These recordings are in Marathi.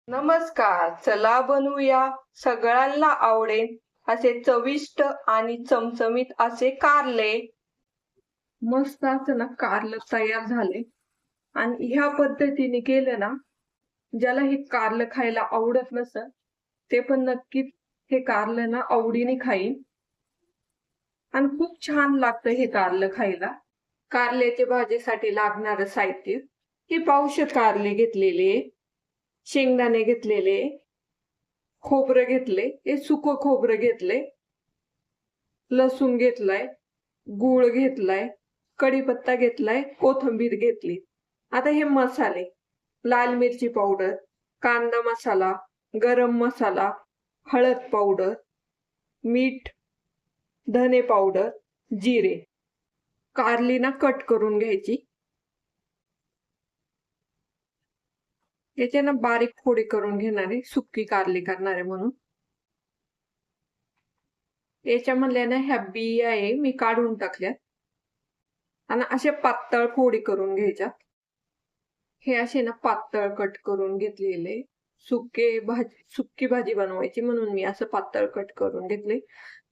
नमस्कार, चला बनवूया सगळ्यांना आवडेल असे चविष्ट आणि चमचमीत असे कारले. मस्त असं ना कारलं तयार झाले आणि ह्या पद्धतीने केलं ना, ज्याला हे कारलं खायला आवडत नसेल ते पण नक्कीच हे कारलं ना आवडीने खाईल आणि खूप छान लागतं हे कारलं खायला. कारल्याच्या भाजीसाठी लागणारं साहित्य हे पावशेर कारले घेतलेले, शेंगदाणे घेतलेले, खोबरं घेतले, हे सुकं खोबरं घेतले, लसूण घेतलाय, गूळ घेतलाय, कढीपत्ता घेतलाय, कोथिंबीर घेतली. आता हे मसाले, लाल मिरची पावडर, कांदा मसाला, गरम मसाला, हळद पावडर, मीठ, धने पावडर, जिरे. कारली ना कट करून घ्यायची. याच्या ना बारीक फोडी करून घेणारे, सुकी कारली करणारे म्हणून. याच्यामधल्या ना ह्या बिया आहे मी काढून टाकल्यात आणि असे पातळ फोडी करून घ्यायच्या. हे असे ना पातळ कट करून घेतलेले. सुकी भाजी बनवायची म्हणून मी असं पातळ कट करून घेतले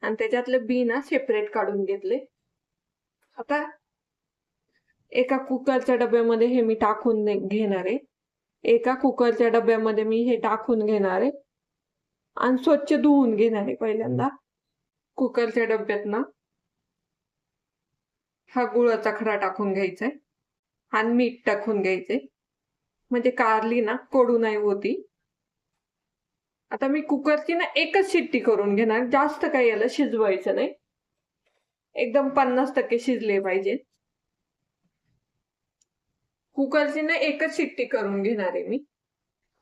आणि त्याच्यातले बी ना सेपरेट काढून घेतले. आता एका कुकरच्या डब्यामध्ये हे मी टाकून घेणार आहे. एका कुकरच्या डब्यामध्ये मी हे टाकून घेणार आहे आणि स्वच्छ धुवून घेणार आहे. पहिल्यांदा कुकरच्या डब्यात ना हा गुळाचा खडा टाकून घ्यायचा आहे आणि मीठ टाकून घ्यायचंय, म्हणजे कारली ना कडू नाही होती. आता मी कुकरची ना एकच शिट्टी करून घेणार, जास्त काही याला शिजवायचं नाही, एकदम 50% शिजले पाहिजे. कुकरची ना एकच शिट्टी करून घेणार आहे मी.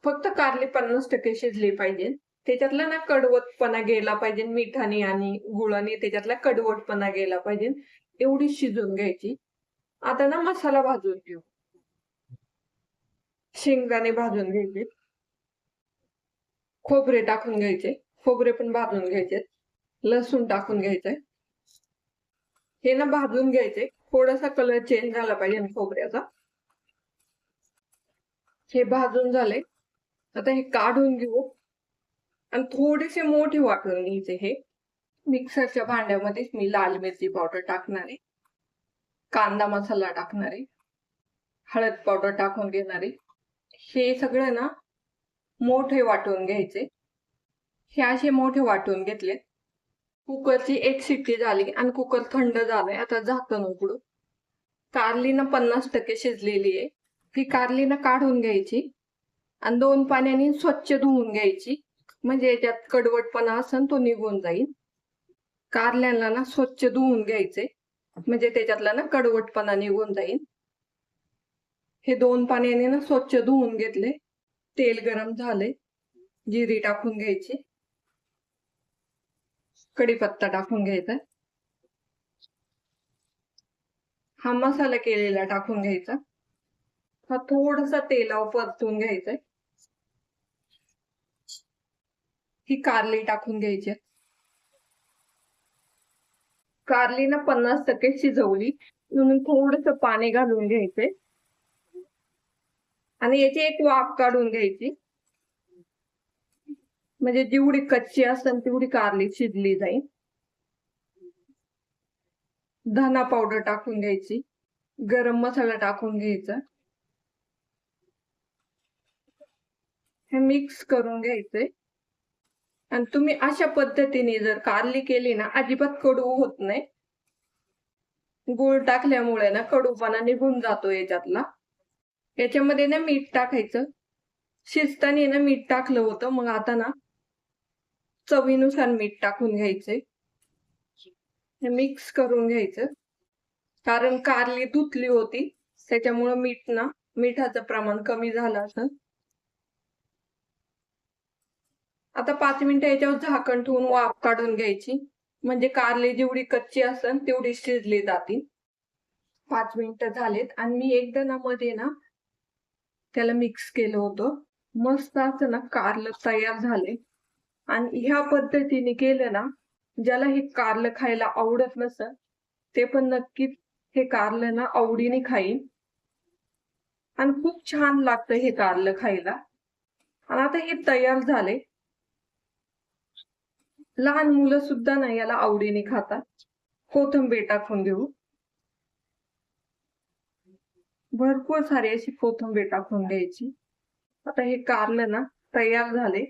फक्त कारली 50% शिजली पाहिजे. त्याच्यातला ना कडवटपणा गेला पाहिजे, मिठाने आणि गुळाने त्याच्यातला कडवटपणा गेला पाहिजे, एवढी शिजून घ्यायची. आता ना मसाला भाजून घेऊ. शेंगदाणे भाजून घ्यायचे, खोबरे टाकून घ्यायचे, खोबरे पण भाजून घ्यायचे, लसूण टाकून घ्यायचंय. हे ना भाजून घ्यायचे, थोडासा कलर चेंज झाला पाहिजे खोबऱ्याचा. हे भाजून झाले. आता हे काढून घेऊ आणि थोडेसे मोठे वाटून घ्यायचे. हे मिक्सरच्या भांड्यामध्ये मी लाल मिरची पावडर टाकणार आहे, कांदा मसाला टाकणार आहे, हळद पावडर टाकून घेणार आहे. हे सगळं ना मोठे वाटून घ्यायचे. हे असे मोठे वाटून घेतले. कुकरची एक शिट्टी झाली आणि कुकर थंड झालाय. आता झाकण उघडू. कारली ना 50% शिजलेली आहे. ही कारली ना काढून घ्यायची आणि 2 पाण्याने स्वच्छ धुवून घ्यायची, म्हणजे याच्यात कडवटपणा असेल तो निघून जाईल. कारल्याला ना स्वच्छ धुवून घ्यायचे, म्हणजे त्याच्यातला ना कडवटपणा निघून जाईल. हे 2 पाण्याने ना स्वच्छ धुवून घेतले. तेल गरम झाले, जिरी टाकून घ्यायची, कढीपत्ता टाकून घ्यायचा, हा मसाला केलेला टाकून घ्यायचा. हा थोडासा तेलावर परतून घ्यायचंय. ही कारली टाकून घ्यायची. कारली ना 50% शिजवली म्हणून थोडस पाणी घालून घ्यायचे आणि याची एक वाफ काढून घ्यायची, म्हणजे जेवढी कच्ची असेल तेवढी कारली शिजली जाईल. धना पावडर टाकून घ्यायची, गरम मसाला टाकून घ्यायचा, हे मिक्स करून घ्यायचंय. आणि तुम्ही अशा पद्धतीने जर कारली केली ना अजिबात कडू होत नाही. गूळ टाकल्यामुळे ना कडूपणा निघून जातो याच्यातला. याच्यामध्ये ना मीठ टाकायचं. शिजताना ना मीठ टाकलं होतं, मग आता ना चवीनुसार मीठ टाकून घ्यायचंय. हे मिक्स करून घ्यायचं, कारण कारली धुतली होती त्याच्यामुळे मिठाचं प्रमाण कमी झालं असं. आता 5 मिनिटं याच्यावर झाकण ठेवून वाफ काढून घ्यायची, म्हणजे कारली जेवढी कच्ची असेल तेवढी शिजली जातील. 5 मिनिटं झालेत आणि मी एकदा ना मध्ये ना त्याला मिक्स केलं होतं. मस्त असं ना कारलं तयार झाले. आणि ह्या पद्धतीने केलं ना, ज्याला हे कारलं खायला आवडत नसेल ते पण नक्कीच हे कारलं ना आवडीने खाईल आणि खूप छान लागतं हे कारलं खायला. आणि आता हे तयार झाले. लहान मुलं सुद्धा ना याला आवडीने खातात. कोथिंबीर टाकून देऊ. भरपूर सारी अशी कोथिंबीर टाकून द्यायची. आता हे कारलं ना तयार झाले.